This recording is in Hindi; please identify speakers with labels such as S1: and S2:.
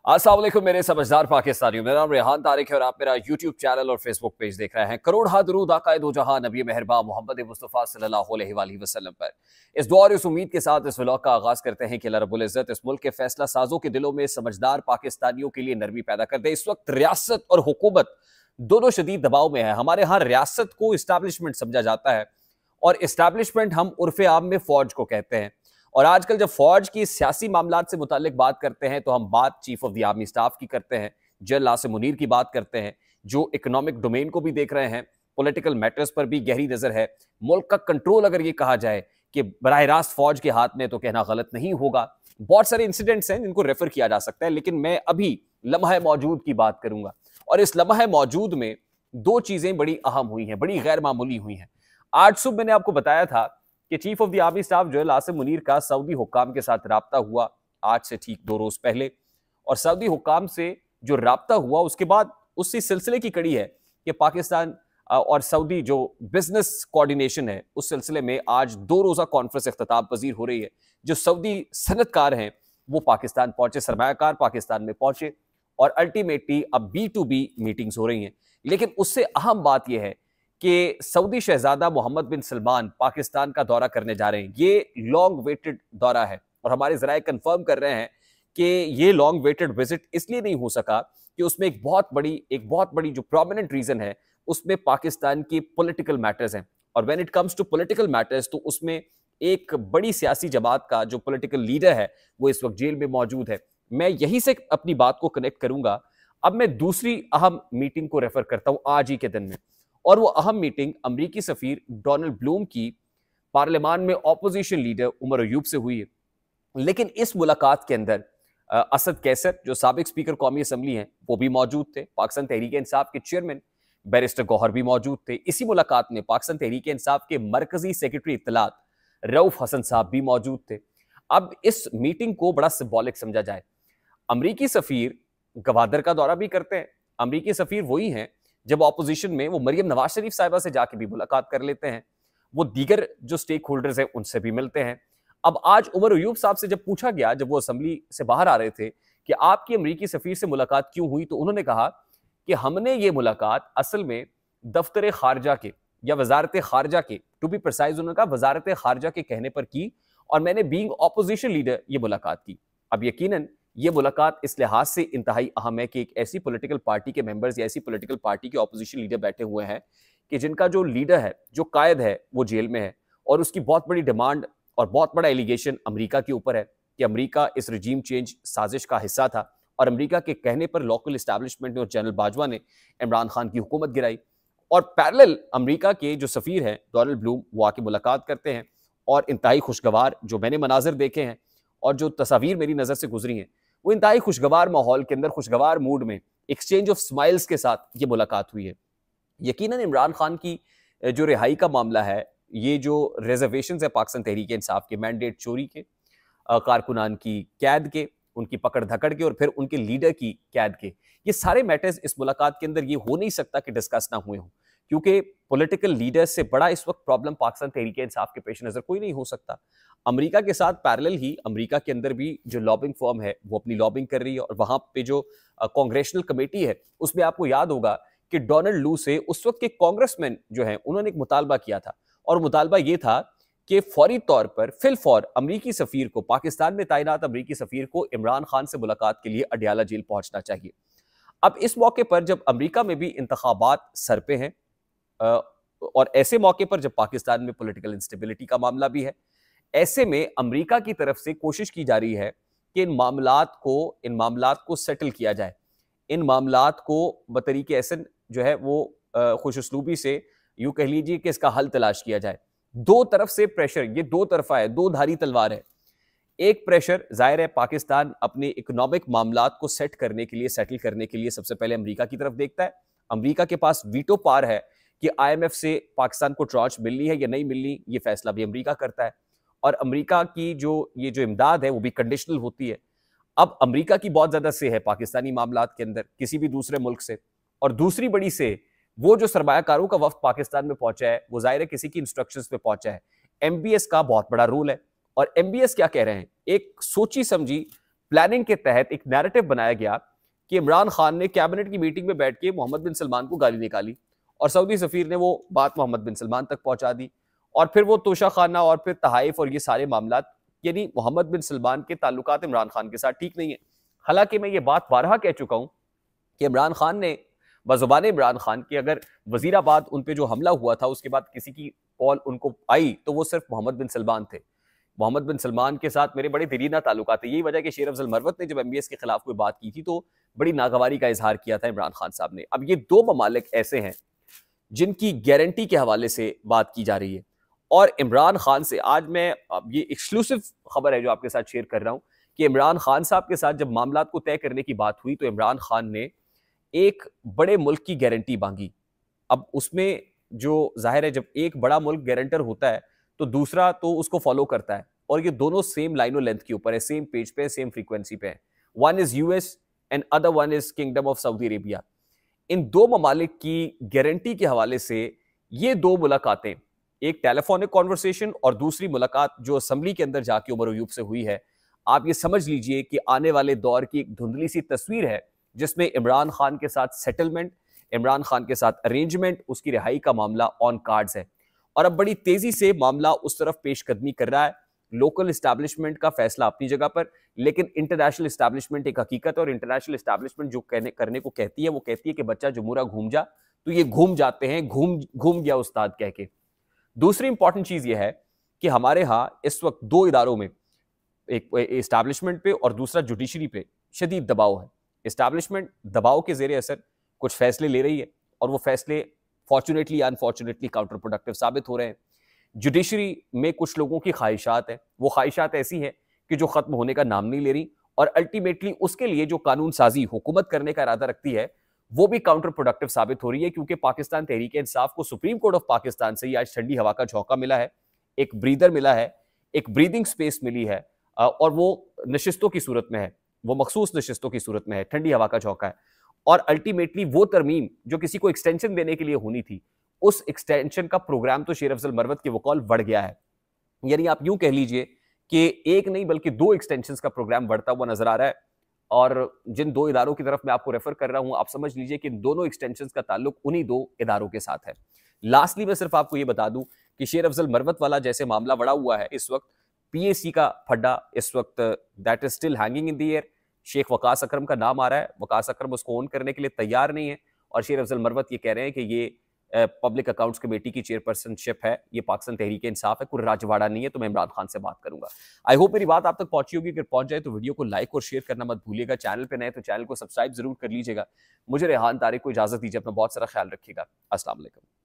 S1: अस्सलाम वालेकुम मेरे समझदार पाकिस्तानियों। मेरा नाम रेहान तारिक है और आप मेरा यूट्यूब चैनल और फेसबुक पेज देख रहे हैं। करोड़ हा दुरूद आकाए दो जहां नबी मेहरबान मोहम्मद मुस्तफ़ा सल्लल्लाहु अलैहि वसल्लम पर। इस दुआ और इस उम्मीद के साथ इस व्लॉग का आगाज करते हैं कि अल्लाह रब्बुल इज्जत इस मुल्क के फैसला साजों के दिलों में समझदार पाकिस्तानियों के लिए नरमी पैदा कर दे। इस वक्त रियासत और हुकूमत दोनों शदीद दबाव में है। हमारे यहाँ रियासत को इस्टेब्लिशमेंट समझा जाता है और इस्टेब्लिशमेंट हम उर्फ आम में फौज को कहते हैं। और आजकल जब फौज की सियासी मामलात से मुतालिक बात करते हैं तो हम बात chief of the army staff की करते हैं, जनरल आसिम मुनीर की बात करते हैं, जो इकोनॉमिक डोमेन को भी देख रहे हैं, पॉलिटिकल मैटर्स पर भी गहरी नजर है। मुल्क का कंट्रोल अगर ये कहा जाए कि बराह रास्त फौज के हाथ में, तो कहना गलत नहीं होगा। बहुत सारे इंसिडेंट्स हैं जिनको रेफर किया जा सकता है, लेकिन मैं अभी लम्हा मौजूद की बात करूंगा। और इस लम्हा मौजूद में दो चीजें बड़ी अहम हुई हैं, बड़ी गैर मामूली हुई हैं। आज सुबह मैंने आपको बताया था कि chief of the army staff general Asim Munir का सऊदी हुक्काम के साथ राब्ता हुआ आज से ठीक 2 रोज पहले। और सऊदी हुक्काम से जो राब्ता हुआ उसके बाद उसी सिलसिले की कड़ी है कि पाकिस्तान और सऊदी जो बिजनेस कोऑर्डिनेशन है उस सिलसिले में आज 2 रोजा कॉन्फ्रेंस इख्तिताम पजीर हो रही है। जो सऊदी सनतकार हैं वो पाकिस्तान पहुंचे, सरमायाकार पाकिस्तान में पहुंचे और अल्टीमेटली अब B2B मीटिंग्स हो रही हैं। लेकिन उससे अहम बात यह है कि सऊदी शहजादा मोहम्मद बिन सलमान पाकिस्तान का दौरा करने जा रहे हैं। ये लॉन्ग वेटेड दौरा है और हमारे जराए कंफर्म कर रहे हैं कि ये लॉन्ग वेटेड विजिट इसलिए नहीं हो सका कि उसमें एक बहुत बड़ी जो प्रोमिनेंट रीजन है उसमें पाकिस्तान की पॉलिटिकल मैटर्स हैं। और when it comes to political matters तो उसमें एक बड़ी सियासी जमात का जो पॉलिटिकल लीडर है वो इस वक्त जेल में मौजूद है। मैं यहीं से अपनी बात को कनेक्ट करूंगा। अब मैं दूसरी अहम मीटिंग को रेफर करता हूं आज ही के दिन में, और वो अहम मीटिंग अमरीकी सफीर डोनाल्ड ब्लूम की पार्लियामान में ऑपोजिशन लीडर उमर अयूब से हुई है। लेकिन इस मुलाकात के अंदर असद कैसर जो साबिक स्पीकर कौमी असम्बली हैं वो भी मौजूद थे। पाकिस्तान तहरीक इंसाफ के चेयरमैन बैरिस्टर गौहर भी मौजूद थे। इसी मुलाकात में पाकिस्तान तहरीक इंसाफ के मरकजी सेक्रेटरी इत्तलात रऊफ हसन साहब भी मौजूद थे। अब इस मीटिंग को बड़ा सिंबॉलिक समझा जाए। अमरीकी सफीर गवादर का दौरा भी करते हैं। अमरीकी सफीर वही हैं जब ऑपोजिशन में वो मरियम नवाज शरीफ साहिबा से जाके भी मुलाकात कर लेते हैं। वो दीगर जो स्टेक होल्डर्स हैं उनसे भी मिलते हैं। अब आज उमर अयूब साहब से जब पूछा गया, जब वो असेंबली से बाहर आ रहे थे, कि आपकी अमरीकी सफीर से मुलाकात क्यों हुई, तो उन्होंने कहा कि हमने ये मुलाकात असल में दफ्तर खारजा के या वजारत खारजा के, टू बी प्रिसाइज उन्होंने कहा वजारत खारजा के कहने पर की, और मैंने बीइंग ऑपोजिशन लीडर ये मुलाकात की। अब यकीनन ये मुलाकात इस लिहाज से इंतहाई अहम है कि एक ऐसी पॉलिटिकल पार्टी के मेंबर्स या ऐसी पॉलिटिकल पार्टी के ऑपोजिशन लीडर बैठे हुए हैं कि जिनका जो लीडर है, जो कायद है, वो जेल में है। और उसकी बहुत बड़ी डिमांड और बहुत बड़ा एलिगेशन अमेरिका के ऊपर है कि अमेरिका इस रजीम चेंज साजिश का हिस्सा था और अमेरिका के कहने पर लोकल इस्टेब्लिशमेंट ने और जनरल बाजवा ने इमरान खान की हुकूमत गिराई। और पैरेलल अमेरिका के जो सफीर हैं डोनाल्ड ब्लूम, वो आके मुलाकात करते हैं और इंतहाई खुशगवार जो मैंने मनाजिर देखे हैं और जो तस्वीर मेरी नज़र से गुजरी हैं वो इंतहाई खुशगवार माहौल के अंदर, खुशगवार मूड में, एक्सचेंज ऑफ स्माइल्स के साथ ये मुलाकात हुई है। यकीनन इमरान खान की जो रिहाई का मामला है, ये जो रिजर्वेशंस है पाकिस्तान तहरीक इंसाफ के, मैंडेट चोरी के, कारकुनान की कैद के, उनकी पकड़ धकड़ के और फिर उनके लीडर की कैद के, ये सारे मैटर्स इस मुलाकात के अंदर ये हो नहीं सकता कि डिस्कस ना हुए हों, क्योंकि पॉलिटिकल लीडर से बड़ा इस वक्त प्रॉब्लम पाकिस्तान तहरीक इंसाफ के पेश नज़र कोई नहीं हो सकता। अमेरिका के साथ पैरेलल ही अमेरिका के अंदर भी जो लॉबिंग फर्म है वो अपनी लॉबिंग कर रही है और वहां पे जो कांग्रेशनल कमेटी है उसमें आपको याद होगा कि डोनाल्ड लू से उस वक्त के कांग्रेसमैन जो है उन्होंने एक मुतालबा किया था, और मुतालबा ये था कि फौरी तौर पर फिलफौर अमरीकी सफीर को, पाकिस्तान में तैनात अमरीकी सफीर को इमरान खान से मुलाकात के लिए अडयाला जेल पहुंचना चाहिए। अब इस मौके पर जब अमरीका में भी इंतखाबात सर पे हैं और ऐसे मौके पर जब पाकिस्तान में पॉलिटिकल इंस्टेबिलिटी का मामला भी है, ऐसे में अमेरिका की तरफ से कोशिश की जा रही है कि इन मामलात को सेटल किया जाए, इन मामलात को बतरीके ऐसे जो है वो खुशउस्लूबी से यूं कह लीजिए कि इसका हल तलाश किया जाए। दो तरफ से प्रेशर, ये दो तरफा है, दो धारी तलवार है। एक प्रेशर जाहिर है पाकिस्तान अपने इकोनॉमिक मामलात को सेटल करने के लिए सबसे पहले अमेरिका की तरफ देखता है। अमेरिका के पास वीटो पावर है कि IMF से पाकिस्तान को ट्रॉच मिलनी है या नहीं मिलनी, ये फैसला भी अमेरिका करता है। और अमेरिका की जो इमदाद है वो भी कंडीशनल होती है। अब अमेरिका की बहुत ज्यादा से है पाकिस्तानी मामलात के अंदर किसी भी दूसरे मुल्क से, और दूसरी बड़ी से वो जो सरमायाकारों का वफ्द पाकिस्तान में पहुंचा है वो जाहिर है किसी की इंस्ट्रक्शंस पे पहुंचा है। MBS का बहुत बड़ा रोल है। और MBS क्या कह रहे हैं, एक सोची समझी प्लानिंग के तहत एक नैरेटिव बनाया गया कि इमरान खान ने कैबिनेट की मीटिंग में बैठ के मोहम्मद बिन सलमान को गाली निकाली और सऊदी सफीर ने वो बात मोहम्मद बिन सलमान तक पहुंचा दी, और फिर वो तोशाखाना और फिर तहाइफ और ये सारे मामला, यानी मोहम्मद बिन सलमान के ताल्लुकात इमरान खान के साथ ठीक नहीं है। हालांकि मैं ये बात बारहा कह चुका हूं कि इमरान खान ने बजुबान इमरान खान की अगर वजीराबाद उन पे जो हमला हुआ था उसके बाद किसी की कॉल उनको आई तो वो सिर्फ मोहम्मद बिन सलमान थे। मोहम्मद बिन सलमान के साथ मेरे बड़े दरीना ताल्लुकात थे। यही वजह कि शेर अफजल मरवत ने जब MBS के खिलाफ कोई बात की थी तो बड़ी नागवारी का इजहार किया था इमरान खान साहब ने। अब ये दो ममालिक ऐसे हैं जिनकी गारंटी के हवाले से बात की जा रही है, और इमरान खान से आज मैं ये एक्सक्लूसिव खबर है जो आपके साथ शेयर कर रहा हूं कि इमरान खान साहब के साथ जब मामला को तय करने की बात हुई तो इमरान खान ने एक बड़े मुल्क की गारंटी मांगी। अब उसमें जो जाहिर है जब एक बड़ा मुल्क गारंटर होता है तो दूसरा तो उसको फॉलो करता है, और ये दोनों सेम लाइनो लेंथ के ऊपर है, सेम पेज पे, सेम फ्रीक्वेंसी पे है। One is US and other one is kingdom of Saudi Arabia. इन दो ममालिक की गारंटी के हवाले से ये दो मुलाकातें, एक टेलीफोनिक कॉन्वर्सेशन और दूसरी मुलाकात जो असेंबली के अंदर जाके उमर अयूब से हुई है, आप ये समझ लीजिए कि आने वाले दौर की एक धुंधली सी तस्वीर है जिसमें इमरान खान के साथ सेटलमेंट, इमरान खान के साथ अरेंजमेंट, उसकी रिहाई का मामला ऑन कार्ड्स है। और अब बड़ी तेजी से मामला उस तरफ पेशकदमी कर रहा है। लोकल इस्टेब्लिशमेंट का फैसला अपनी जगह पर, लेकिन इंटरनेशनल इस्टेब्लिशमेंट एक हकीकत है, और इंटरनेशनल इस्टेब्लिशमेंट जो करने को कहती है वो कहती है कि बच्चा जमूरा घूम जा, तो ये घूम जाते हैं, घूम गया उस्ताद कह के। दूसरी इंपॉर्टेंट चीज ये है कि हमारे यहाँ इस वक्त दो इदारों में, एक इस्टेब्लिशमेंट पे और दूसरा जुडिशरी पे शदीद दबाव है। इस्टेब्लिशमेंट दबाव के जेर असर कुछ फैसले ले रही है और वो फैसले फॉर्चुनेटली या अनफॉर्चुनेटली काउंटर प्रोडक्टिव साबित हो रहे हैं। जुडिशरी में कुछ लोगों की ख्वाहिशात है, वो ख्वाहिशात ऐसी हैं कि जो खत्म होने का नाम नहीं ले रही, और अल्टीमेटली उसके लिए जो कानून साजी हुकूमत करने का इरादा रखती है वो भी काउंटर प्रोडक्टिव साबित हो रही है, क्योंकि पाकिस्तान तहरीक इंसाफ को सुप्रीम कोर्ट ऑफ पाकिस्तान से ही आज ठंडी हवा का झोंका मिला है, एक ब्रीदर मिला है, एक ब्रीदिंग स्पेस मिली है, और वो नशिस्तों की सूरत में है, वो मखसूस नशिस्तों की सूरत में है, ठंडी हवा का झोंका है। और अल्टीमेटली वो तरमीम जो किसी को एक्सटेंशन देने के लिए होनी थी, उस एक्सटेंशन का प्रोग्राम तो शेर अफजल मरवत के वकौल बढ़ गया है। यानी आप यूं कह लीजिए कि एक नहीं बल्कि दो एक्सटेंशंस का प्रोग्राम बढ़ता हुआ नजर आ रहा है, और जिन दो इदारों की तरफ मैं आपको रेफर कर रहा हूं, आप समझ लीजिए कि दोनों एक्सटेंशंस का ताल्लुक उन्हीं दो इदारों के साथ है। लास्टली मैं सिर्फ आपको यह बता दूं कि शेर अफजल मरवत वाला जैसे मामला बड़ा हुआ है इस वक्त, PAC का फड्डा इस वक्त that is still hanging in the air. Sheikh Waqas Akram का नाम आ रहा है, वकास अकरम उसको ओन करने के लिए तैयार नहीं है, और शेर अफजल मरवत ये कह रहे हैं कि ये पब्लिक अकाउंट्स कमेटी की चेयरपर्सनशिप है, ये पाकिस्तान तहरीक इंसाफ है, कोई राजवाड़ा नहीं है, तो मैं इमरान खान से बात करूंगा। आई होप मेरी बात आप तक पहुंची होगी। अगर पहुंच जाए तो वीडियो को लाइक और शेयर करना मत भूलिएगा। चैनल पे नए तो चैनल को सब्सक्राइब जरूर कर लीजिएगा। मुझे रेहान तारिक को इजाजत दीजिए, अपना बहुत सारा ख्याल रखिएगा। अस्सलाम वालेकुम।